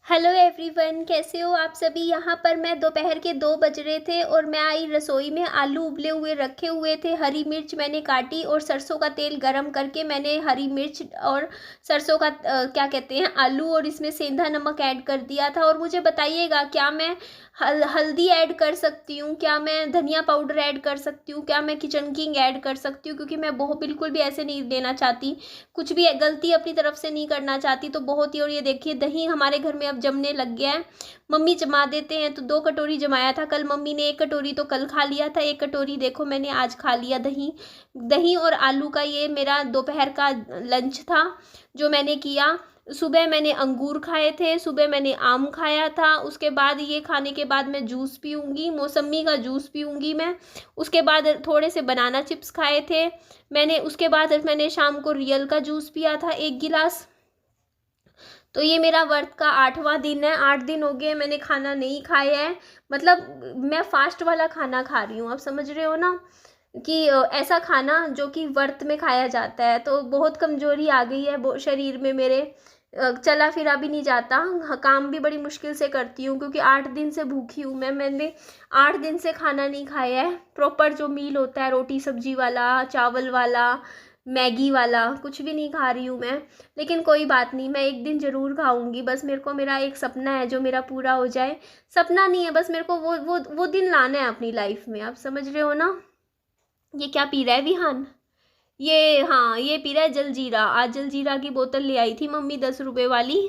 Hello everyone, कैसे हो आप सभी। यहाँ पर मैं दोपहर के 2 बज रहे थे और मैं आई रसोई में। आलू उबले हुए रखे हुए थे, हरी मिर्च मैंने काटी और सरसों का तेल गरम करके मैंने हरी मिर्च और सरसों का क्या कहते हैं, आलू, और इसमें सेंधा नमक ऐड कर दिया था। और मुझे बताइएगा, क्या मैं हल्दी ऐड कर सकती हूँ, क्या मैं धनिया पाउडर ऐड कर सकती हूँ, क्या मैं किचन किंग ऐड कर सकती हूँ, क्योंकि मैं बहुत बिल्कुल भी ऐसे नहीं देना चाहती, कुछ भी गलती अपनी तरफ से नहीं करना चाहती। तो बहुत ही, और ये देखिए दही हमारे घर में अब जमने लग गया है। मम्मी जमा देते हैं तो 2 कटोरी जमाया था कल मम्मी ने, 1 कटोरी तो कल खा लिया था, 1 कटोरी देखो मैंने आज खा लिया। दही दही और आलू का ये मेरा दोपहर का लंच था जो मैंने किया। सुबह मैंने अंगूर खाए थे, सुबह मैंने आम खाया था, उसके बाद ये खाने के बाद मैं जूस पीऊँगी, मौसम्मी का जूस पीऊँगी मैं। उसके बाद थोड़े से बनाना चिप्स खाए थे मैंने। उसके बाद मैंने शाम को रियल का जूस पिया था 1 गिलास। तो ये मेरा व्रत का 8वां दिन है। 8 दिन हो गए मैंने खाना नहीं खाया है, मतलब मैं फास्ट वाला खाना खा रही हूँ। आप समझ रहे हो ना कि ऐसा खाना जो कि व्रत में खाया जाता है। तो बहुत कमजोरी आ गई है शरीर में मेरे, चला फिरा भी नहीं जाता। काम भी बड़ी मुश्किल से करती हूँ क्योंकि 8 दिन से भूखी हूँ मैंने 8 दिन से खाना नहीं खाया है प्रॉपर, जो मील होता है रोटी सब्जी वाला, चावल वाला, मैगी वाला, कुछ भी नहीं खा रही हूँ मैं। लेकिन कोई बात नहीं, मैं एक दिन ज़रूर खाऊंगी। बस मेरे को, मेरा एक सपना है जो मेरा पूरा हो जाए। सपना नहीं है, बस मेरे को वो दिन लाना है अपनी लाइफ में। आप समझ रहे हो ना। ये क्या पी रहा है विहान? ये, हाँ, ये पी रहा है जलजीरा। आज जलजीरा की बोतल ले आई थी मम्मी 10 रुपए वाली।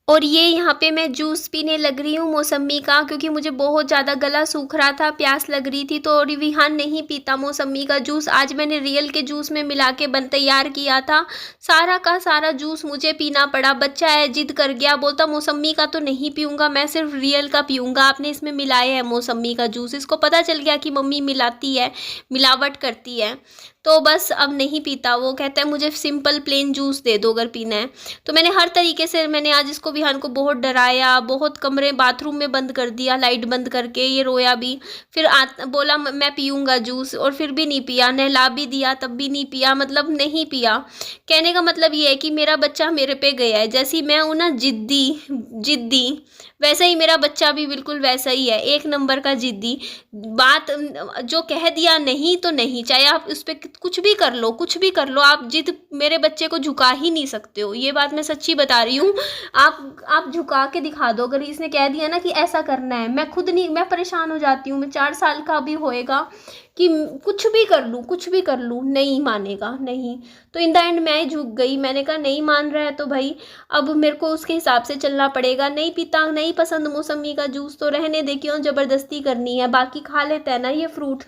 और ये यहाँ पे मैं जूस पीने लग रही हूँ मौसम्मी का, क्योंकि मुझे बहुत ज़्यादा गला सूख रहा था, प्यास लग रही थी। तो रिविहान नहीं पीता मौसम्मी का जूस, आज मैंने रियल के जूस में मिला के तैयार किया था। सारा का सारा जूस मुझे पीना पड़ा। बच्चा है, जिद कर गया, बोलता मौसम्मी का तो नहीं पीऊँगा, मैं सिर्फ रियल का पीऊँगा। आपने इसमें मिलाया है मौसम्मी का जूस, इसको पता चल गया कि मम्मी मिलाती है, मिलावट करती है। तो बस अब नहीं पीता। वो कहता है मुझे सिंपल प्लेन जूस दे दो अगर पीना है। तो मैंने हर तरीके से, मैंने आज इसको विहान को बहुत डराया, बहुत कमरे बाथरूम में बंद कर दिया लाइट बंद करके, ये रोया भी। फिर बोला मैं पीऊँगा जूस, और फिर भी नहीं पिया। नहला भी दिया तब भी नहीं पिया, मतलब नहीं पिया। कहने का मतलब ये है कि मेरा बच्चा मेरे पे गया है। जैसी मैं हूँ ना जिद्दी जिद्दी, वैसा ही मेरा बच्चा भी बिल्कुल वैसा ही है, 1 नंबर का जिद्दी। बात जो कह दिया नहीं तो नहीं, चाहे आप उस पर कुछ भी कर लो, कुछ भी कर लो, आप जिद मेरे बच्चे को झुका ही नहीं सकते हो। ये बात मैं सच्ची बता रही हूँ। आप झुका के दिखा दो, अगर इसने कह दिया ना कि ऐसा करना है, मैं खुद नहीं, मैं परेशान हो जाती हूँ। मैं 4 साल का भी होएगा कि कुछ भी कर लूँ, कुछ भी कर लूँ, नहीं मानेगा, नहीं। तो इन द एंड मैं ही झुक गई। मैंने कहा नहीं मान रहा है तो भाई अब मेरे को उसके हिसाब से चलना पड़ेगा। नहीं पीता, नहीं पसंद मौसम्मी का जूस तो रहने दे, क्यों ज़बरदस्ती करनी है। बाकी खा लेता है ना ये फ्रूट,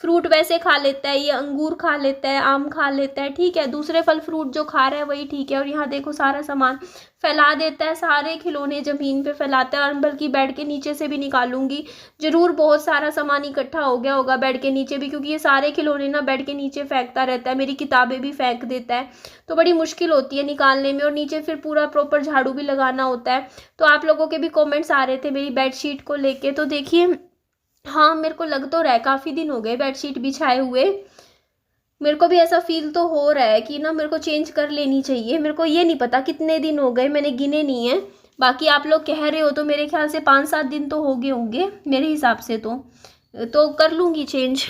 फ्रूट वैसे खा लेता है, ये अंगूर खा लेता है, आम खा लेता है, ठीक है। दूसरे फल फ्रूट जो खा रहा है वही ठीक है। और यहाँ देखो सारा सामान फैला देता है, सारे खिलौने ज़मीन पे फैलाता है, और बल्कि बेड के नीचे से भी निकालूंगी ज़रूर। बहुत सारा सामान इकट्ठा हो गया होगा बेड के नीचे भी, क्योंकि ये सारे खिलौने ना बेड के नीचे फेंकता रहता है, मेरी किताबें भी फेंक देता है। तो बड़ी मुश्किल होती है निकालने में, और नीचे फिर पूरा प्रॉपर झाड़ू भी लगाना होता है। तो आप लोगों के भी कमेंट्स आ रहे थे मेरी बेडशीट को लेके, तो देखिए हाँ, मेरे को लग तो रहा है काफ़ी दिन हो गए बेडशीट बिछाए हुए। मेरे को भी ऐसा फील तो हो रहा है कि ना मेरे को चेंज कर लेनी चाहिए। मेरे को ये नहीं पता कितने दिन हो गए, मैंने गिने नहीं है। बाकी आप लोग कह रहे हो तो मेरे ख्याल से 5-7 दिन तो हो गए होंगे मेरे हिसाब से। तो कर लूँगी चेंज।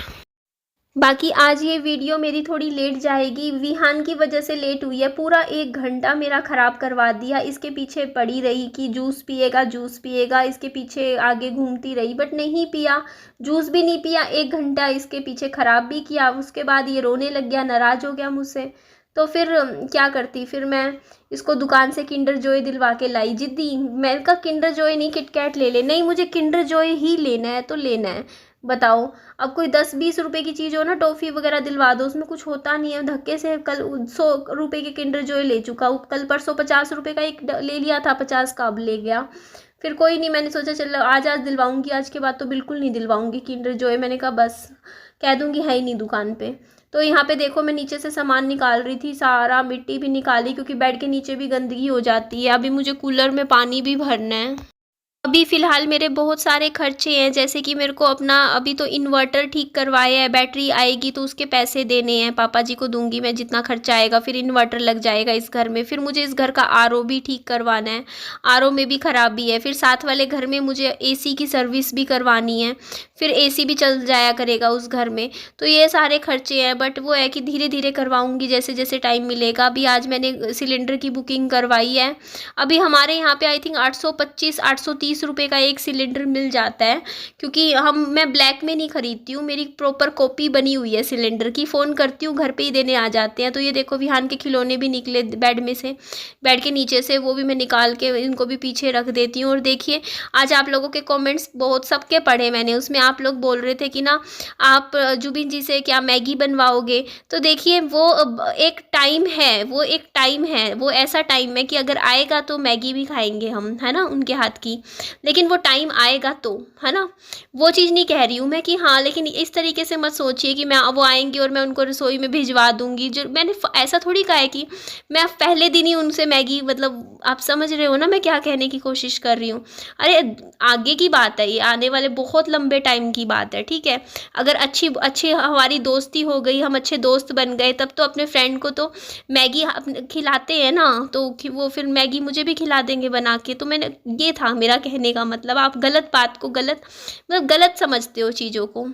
बाकी आज ये वीडियो मेरी थोड़ी लेट जाएगी, विहान की वजह से लेट हुई है। पूरा 1 घंटा मेरा ख़राब करवा दिया, इसके पीछे पड़ी रही कि जूस पिएगा, जूस पिएगा, इसके पीछे आगे घूमती रही, बट नहीं पिया। जूस भी नहीं पिया, 1 घंटा इसके पीछे ख़राब भी किया। उसके बाद ये रोने लग गया, नाराज़ हो गया मुझसे। तो फिर क्या करती, फिर मैं इसको दुकान से किंडर जॉय दिलवा के लाई। जिद्दी, मैंने कहा किंडर जॉय नहीं किटकैट ले ले, नहीं मुझे किंडर जॉय ही लेना है तो लेना है। बताओ, अब कोई 10-20 रुपए की चीज़ हो ना, टॉफ़ी वगैरह दिलवा दो, उसमें कुछ होता नहीं है। धक्के से कल 100 रुपए के किंडर जॉय ले चुका हूँ, कल परसों 50 रुपए का एक ले लिया था, 50 का अब ले गया। फिर कोई नहीं, मैंने सोचा चलो आज दिलवाऊंगी, आज के बाद तो बिल्कुल नहीं दिलवाऊंगी किंडर जॉय। मैंने कहा बस, कह दूंगी है ही नहीं दुकान पे। तो यहाँ पे देखो मैं नीचे से सामान निकाल रही थी, सारा मिट्टी भी निकाली, क्योंकि बेड के नीचे भी गंदगी हो जाती है। अभी मुझे कूलर में पानी भी भरना है। अभी फ़िलहाल मेरे बहुत सारे खर्चे हैं, जैसे कि मेरे को अपना अभी तो इन्वर्टर ठीक करवाया है, बैटरी आएगी तो उसके पैसे देने हैं, पापा जी को दूंगी मैं जितना खर्चा आएगा, फिर इन्वर्टर लग जाएगा इस घर में, फिर मुझे इस घर का आरओ भी ठीक करवाना है, आरओ में भी ख़राबी है, फिर साथ वाले घर में मुझे एसी की सर्विस भी करवानी है, फिर एसी भी चल जाया करेगा उस घर में। तो ये सारे खर्चे हैं, बट वो है कि धीरे धीरे करवाऊँगी जैसे जैसे टाइम मिलेगा। अभी आज मैंने सिलेंडर की बुकिंग करवाई है। अभी हमारे यहाँ पे आई थिंक 825-830 रुपये का एक सिलेंडर मिल जाता है, क्योंकि मैं ब्लैक में नहीं खरीदती हूँ, मेरी प्रॉपर कॉपी बनी हुई है सिलेंडर की, फ़ोन करती हूँ घर पे ही देने आ जाते हैं। तो ये देखो विहान के खिलौने भी निकले बेड में से, बेड के नीचे से, वो भी मैं निकाल के इनको भी पीछे रख देती हूँ। और देखिए आज आप लोगों के कमेंट्स बहुत सबके पढ़े मैंने, उसमें आप लोग बोल रहे थे कि ना आप जुबिन जी से क्या मैगी बनवाओगे। तो देखिए वो एक टाइम है, वो एक टाइम है, वो ऐसा टाइम है कि अगर आएगा तो मैगी भी खाएंगे हम, है ना, उनके हाथ की। लेकिन वो टाइम आएगा तो, है ना, वो चीज़ नहीं कह रही हूँ मैं कि हाँ, लेकिन इस तरीके से मत सोचिए कि मैं वो आएंगी और मैं उनको रसोई में भिजवा दूँगी। जो मैंने ऐसा थोड़ी कहा है कि मैं पहले दिन ही उनसे मैगी, मतलब आप समझ रहे हो ना मैं क्या कहने की कोशिश कर रही हूँ। अरे आगे की बात है, ये आने वाले बहुत लंबे टाइम की बात है, ठीक है। अगर अच्छी अच्छी हमारी दोस्ती हो गई, हम अच्छे दोस्त बन गए, तब तो अपने फ्रेंड को तो मैगी खिलाते हैं ना, तो वो फिर मैगी मुझे भी खिला देंगे बना के। तो मैंने, ये था मेरा कहने का मतलब, आप गलत बात को गलत समझते हो चीज़ों को,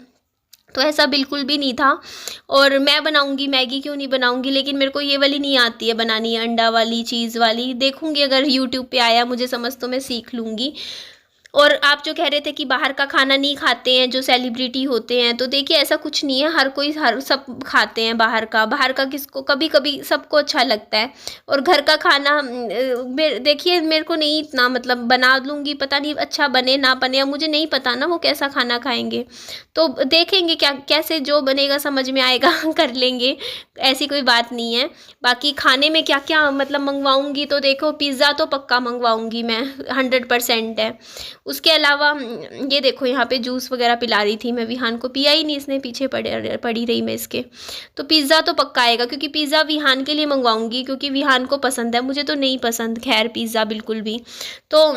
तो ऐसा बिल्कुल भी नहीं था। और मैं बनाऊंगी मैगी, क्यों नहीं बनाऊंगी, लेकिन मेरे को ये वाली नहीं आती है बनानी, अंडा वाली, चीज़ वाली। देखूंगी अगर यूट्यूब पे आया मुझे समझ तो मैं सीख लूँगी। और आप जो कह रहे थे कि बाहर का खाना नहीं खाते हैं जो सेलिब्रिटी होते हैं, तो देखिए ऐसा कुछ नहीं है, हर सब खाते हैं बाहर का किसको, कभी कभी सबको अच्छा लगता है। और घर का खाना देखिए मेरे को नहीं इतना, मतलब बना लूँगी, पता नहीं अच्छा बने ना बने, अब मुझे नहीं पता ना वो कैसा खाना खाएंगे, तो देखेंगे क्या कैसे जो बनेगा समझ में आएगा कर लेंगे, ऐसी कोई बात नहीं है। बाकी खाने में क्या क्या मतलब मंगवाऊँगी, तो देखो पिज़्ज़ा तो पक्का मंगवाऊँगी मैं, 100% है। उसके अलावा ये देखो यहाँ पे जूस वगैरह पिला रही थी मैं विहान को, पिया ही नहीं इसने, पीछे पड़ी रही मैं इसके। तो पिज़्ज़ा तो पक्का आएगा, क्योंकि पिज़्ज़ा विहान के लिए मंगवाऊंगी, क्योंकि विहान को पसंद है, मुझे तो नहीं पसंद खैर पिज़्ज़ा बिल्कुल भी। तो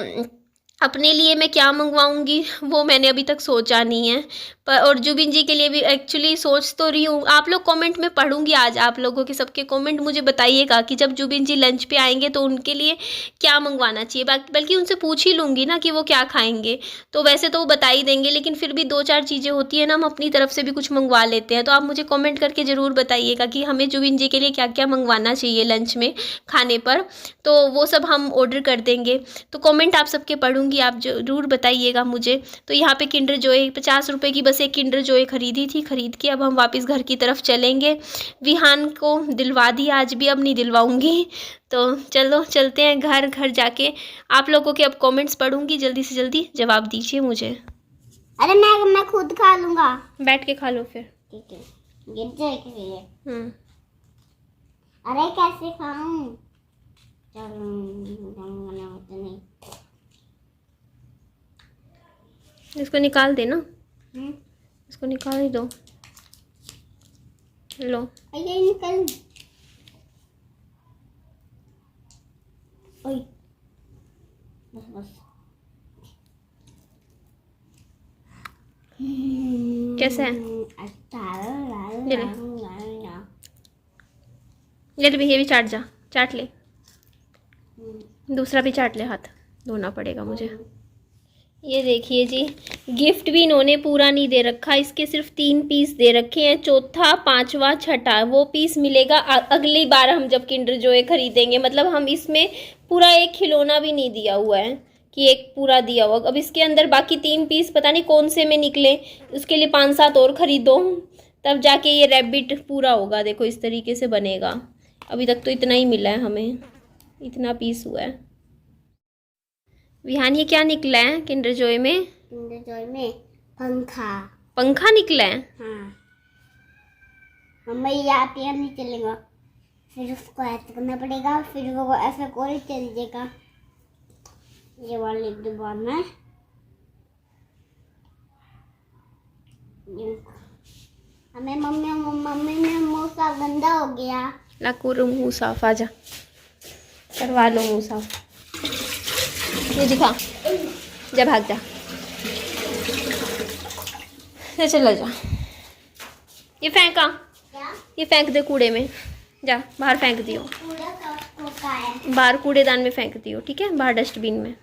अपने लिए मैं क्या मंगवाऊंगी वो मैंने अभी तक सोचा नहीं है, पर और जुबिन जी के लिए भी एक्चुअली सोच तो रही हूँ। आप लोग कमेंट में पढ़ूंगी आज आप लोगों के सबके कमेंट, मुझे बताइएगा कि जब जुबिन जी लंच पे आएंगे तो उनके लिए क्या मंगवाना चाहिए। बल्कि उनसे पूछ ही लूँगी ना कि वो क्या खाएंगे, तो वैसे तो वो बता ही देंगे, लेकिन फिर भी 2-4 चीज़ें होती है ना, हम अपनी तरफ से भी कुछ मंगवा लेते हैं। तो आप मुझे कॉमेंट करके ज़रूर बताइएगा कि हमें जुबिन जी के लिए क्या क्या मंगवाना चाहिए लंच में खाने पर, तो वो सब हम ऑर्डर कर देंगे। तो कमेंट आप सबके पढ़ूंगी, आप ज़रूर बताइएगा मुझे। तो यहाँ पे किंडर जॉय 50 रुपये की बस एक किंडर जॉय खरीदी थी, खरीद के अब हम वापस घर की तरफ चलेंगे। विहान को दिलवा दी आज भी, अब नहीं दिलवाऊंगी। तो चलो चलते हैं घर जाके आप लोगों के अब कमेंट्स पढ़ूंगी, जल्दी से जल्दी जवाब दीजिए मुझे। अरे मैं खुद खा लूँगा, बैठ के खा लो फिर, ठीक है, गिर जाएगी। अरे कैसे खाऊं, नहीं, इसको निकाल देना, इसको निकाल ही दो, लो ये निकल, ओए बस कैसे है, ये भी चाट जा, चाट ले, दूसरा भी चाट ले, हाथ धोना पड़ेगा मुझे। ये देखिए जी, गिफ्ट भी इन्होंने पूरा नहीं दे रखा, इसके सिर्फ 3 पीस दे रखे हैं, चौथा, 5वां, छठा वो पीस मिलेगा अगली बार हम जब किंडर जॉय खरीदेंगे। मतलब हम इसमें पूरा एक खिलौना भी नहीं दिया हुआ है कि एक पूरा दिया हुआ, अब इसके अंदर बाकी 3 पीस पता नहीं कौन से में निकले, उसके लिए 5-7 और ख़रीदो तब जाके ये रैबिट पूरा होगा। देखो इस तरीके से बनेगा, अभी तक तो इतना ही मिला है हमें, इतना पीस हुआ है। विहान ये क्या निकला है किंडर जॉय में? किंडर जॉय में पंखा निकला है। हाँ मम्मा, ये आते हैं नहीं चलेगा, फिर उसको ऐसे करना पड़ेगा, फिर वो ऐसे कोई चल जाएगा। ये वाली दुकान है, हमें मम्मी में मुँह साफ गंदा हो गया, लाकू मुँह साफ, आजा करवा लो मुँह साफ, ये दिखा जा भाग जा, चला जा। ये फेंका, क्या ये फेंक दे कूड़े में, जा बाहर फेंक दियो, पूरा का है। बाहर कूड़ेदान में फेंक दियो, ठीक है, बाहर डस्टबिन में।